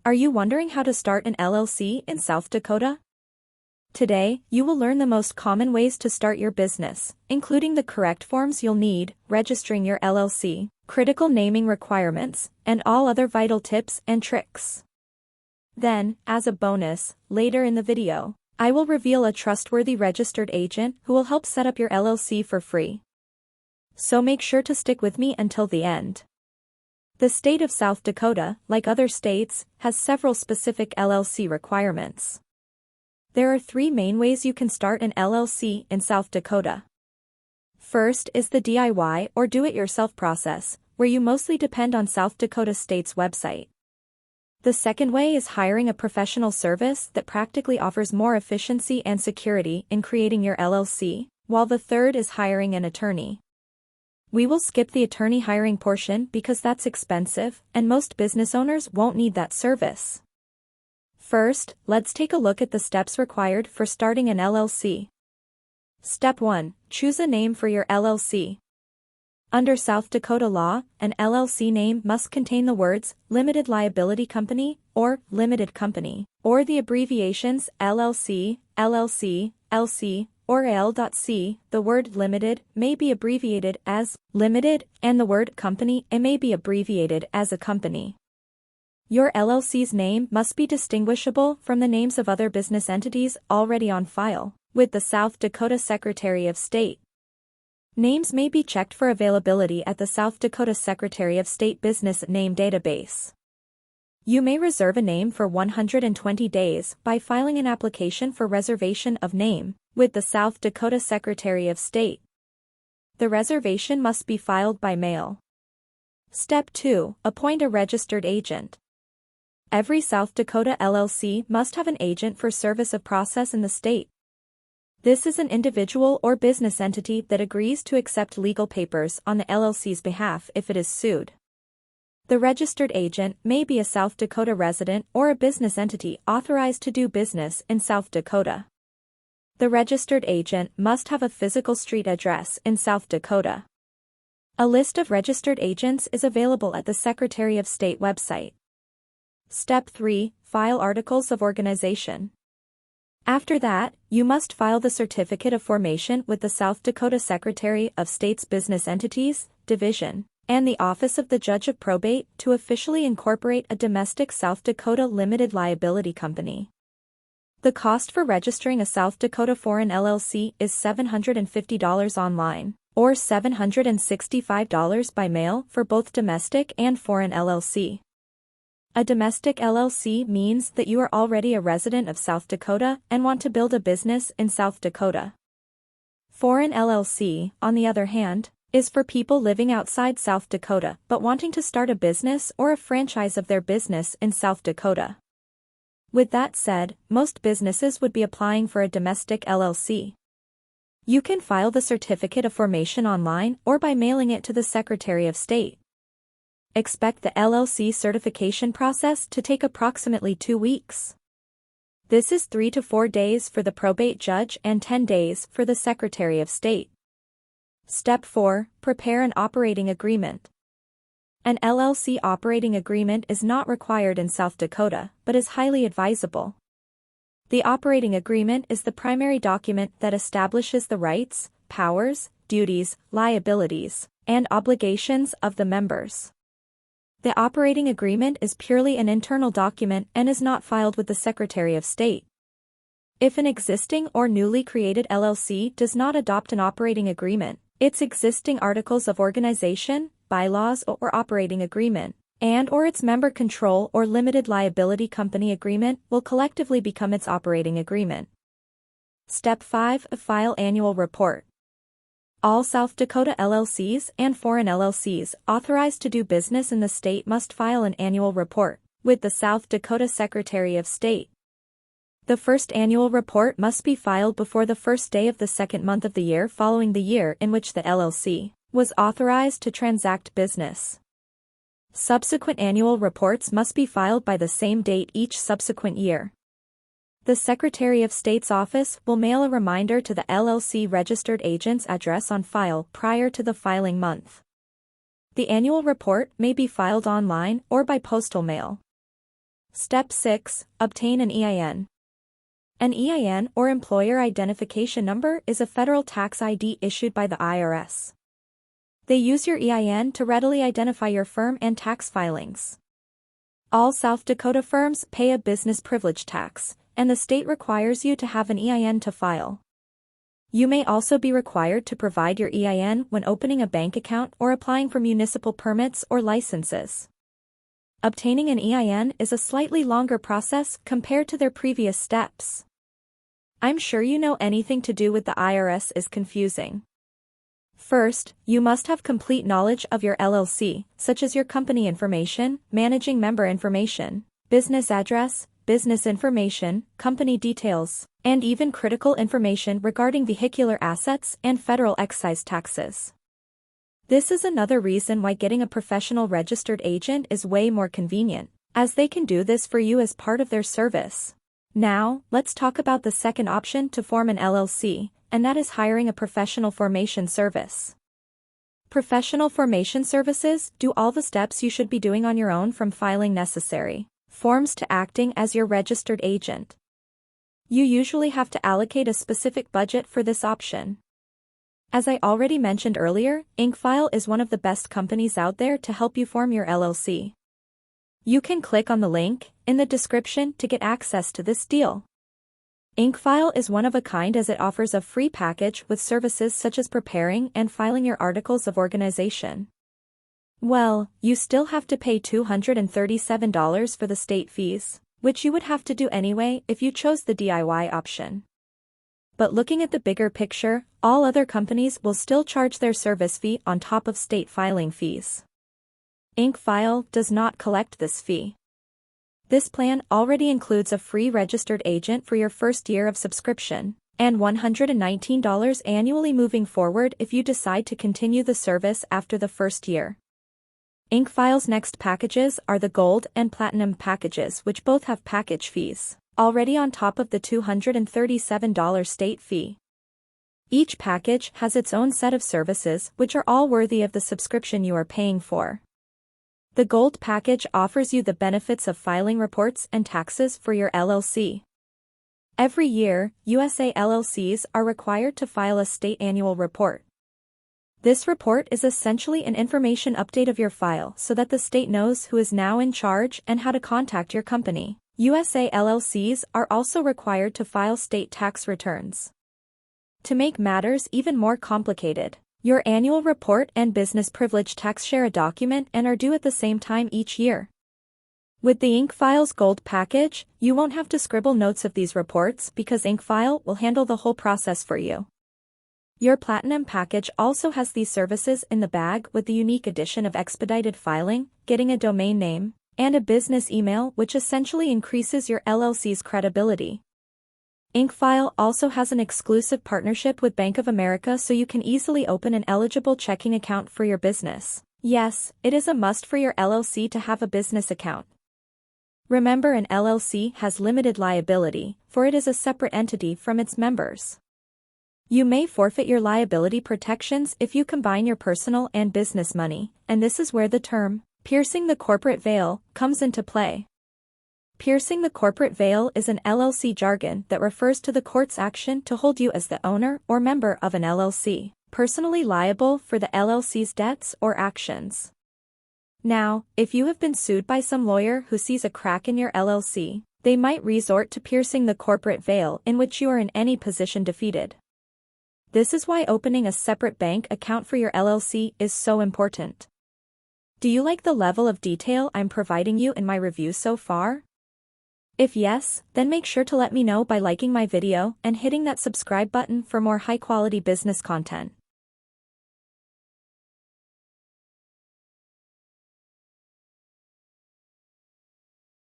Are you wondering how to start an LLC in South Dakota? Today, you will learn the most common ways to start your business, including the correct forms you'll need, registering your LLC, critical naming requirements, and all other vital tips and tricks. Then, as a bonus, later in the video, I will reveal a trustworthy registered agent who will help set up your LLC for free. So make sure to stick with me until the end. The state of South Dakota, like other states, has several specific LLC requirements. There are 3 main ways you can start an LLC in South Dakota. First is the DIY or do-it-yourself process, where you mostly depend on South Dakota State's website. The second way is hiring a professional service that practically offers more efficiency and security in creating your LLC, while the third is hiring an attorney. We will skip the attorney hiring portion because that's expensive, and most business owners won't need that service. First, let's take a look at the steps required for starting an LLC. Step 1. Choose a name for your LLC. Under South Dakota law, an LLC name must contain the words Limited Liability Company or Limited Company, or the abbreviations LLC, LLC, LC, or L.C. The word limited may be abbreviated as limited, and the word company may be abbreviated as a company. Your LLC's name must be distinguishable from the names of other business entities already on file with the South Dakota Secretary of State. Names may be checked for availability at the South Dakota Secretary of State Business Name Database. You may reserve a name for 120 days by filing an application for reservation of name with the South Dakota Secretary of State. The reservation must be filed by mail. Step 2. Appoint a registered agent. Every South Dakota LLC must have an agent for service of process in the state. This is an individual or business entity that agrees to accept legal papers on the LLC's behalf if it is sued. The registered agent may be a South Dakota resident or a business entity authorized to do business in South Dakota. The registered agent must have a physical street address in South Dakota. A list of registered agents is available at the Secretary of State website. Step 3. File Articles of Organization. After that, you must file the Certificate of Formation with the South Dakota Secretary of State's Business Entities, Division, and the Office of the Judge of Probate to officially incorporate a domestic South Dakota limited liability company. The cost for registering a South Dakota foreign LLC is $750 online, or $765 by mail for both domestic and foreign LLC. A domestic LLC means that you are already a resident of South Dakota and want to build a business in South Dakota. Foreign LLC, on the other hand, is for people living outside South Dakota but wanting to start a business or a franchise of their business in South Dakota. With that said, most businesses would be applying for a domestic LLC. You can file the Certificate of Formation online or by mailing it to the Secretary of State. Expect the LLC certification process to take approximately 2 weeks. This is 3 to 4 days for the probate judge and 10 days for the Secretary of State. Step 4. Prepare an operating agreement. An LLC operating agreement is not required in South Dakota, but is highly advisable. The operating agreement is the primary document that establishes the rights, powers, duties, liabilities, and obligations of the members. The operating agreement is purely an internal document and is not filed with the Secretary of State. If an existing or newly created LLC does not adopt an operating agreement, its existing articles of organization, bylaws or operating agreement, and/or its member control or limited liability company agreement will collectively become its operating agreement. Step 5. File annual report. All South Dakota LLCs and foreign LLCs authorized to do business in the state must file an annual report with the South Dakota Secretary of State. The first annual report must be filed before the first day of the second month of the year following the year in which the LLC was authorized to transact business. Subsequent annual reports must be filed by the same date each subsequent year. The Secretary of State's office will mail a reminder to the LLC registered agent's address on file prior to the filing month. The annual report may be filed online or by postal mail. Step 6. Obtain an EIN. An EIN, or Employer Identification Number, is a federal tax ID issued by the IRS. They use your EIN to readily identify your firm and tax filings. All South Dakota firms pay a business privilege tax, and the state requires you to have an EIN to file. You may also be required to provide your EIN when opening a bank account or applying for municipal permits or licenses. Obtaining an EIN is a slightly longer process compared to their previous steps. I'm sure you know anything to do with the IRS is confusing. First, you must have complete knowledge of your LLC, such as your company information, managing member information, business address, business information, company details, and even critical information regarding vehicular assets and federal excise taxes. This is another reason why getting a professional registered agent is way more convenient, as they can do this for you as part of their service. Now, let's talk about the second option to form an LLC, and that is hiring a professional formation service. Professional formation services do all the steps you should be doing on your own, from filing necessary forms to acting as your registered agent. You usually have to allocate a specific budget for this option. As I already mentioned earlier, IncFile is one of the best companies out there to help you form your LLC. You can click on the link in the description to get access to this deal. IncFile is one of a kind, as it offers a free package with services such as preparing and filing your articles of organization. Well, you still have to pay $237 for the state fees, which you would have to do anyway if you chose the DIY option. But looking at the bigger picture, all other companies will still charge their service fee on top of state filing fees. IncFile does not collect this fee. This plan already includes a free registered agent for your first year of subscription, and $119 annually moving forward if you decide to continue the service after the first year. IncFile's next packages are the Gold and Platinum packages, which both have package fees already on top of the $237 state fee. Each package has its own set of services which are all worthy of the subscription you are paying for. The Gold package offers you the benefits of filing reports and taxes for your LLC. Every year, USA LLCs are required to file a state annual report. This report is essentially an information update of your file so that the state knows who is now in charge and how to contact your company. USA LLCs are also required to file state tax returns. To make matters even more complicated, your annual report and business privilege tax share a document and are due at the same time each year. With the IncFile's Gold package, you won't have to scribble notes of these reports because IncFile will handle the whole process for you. Your Platinum package also has these services in the bag, with the unique addition of expedited filing, getting a domain name, and a business email, which essentially increases your LLC's credibility. IncFile also has an exclusive partnership with Bank of America, so you can easily open an eligible checking account for your business. Yes, it is a must for your LLC to have a business account. Remember, an LLC has limited liability, for it is a separate entity from its members. You may forfeit your liability protections if you combine your personal and business money, and this is where the term, piercing the corporate veil, comes into play. Piercing the corporate veil is an LLC jargon that refers to the court's action to hold you as the owner or member of an LLC, personally liable for the LLC's debts or actions. Now, if you have been sued by some lawyer who sees a crack in your LLC, they might resort to piercing the corporate veil, in which you are in any position defeated. This is why opening a separate bank account for your LLC is so important. Do you like the level of detail I'm providing you in my review so far? If yes, then make sure to let me know by liking my video and hitting that subscribe button for more high-quality business content.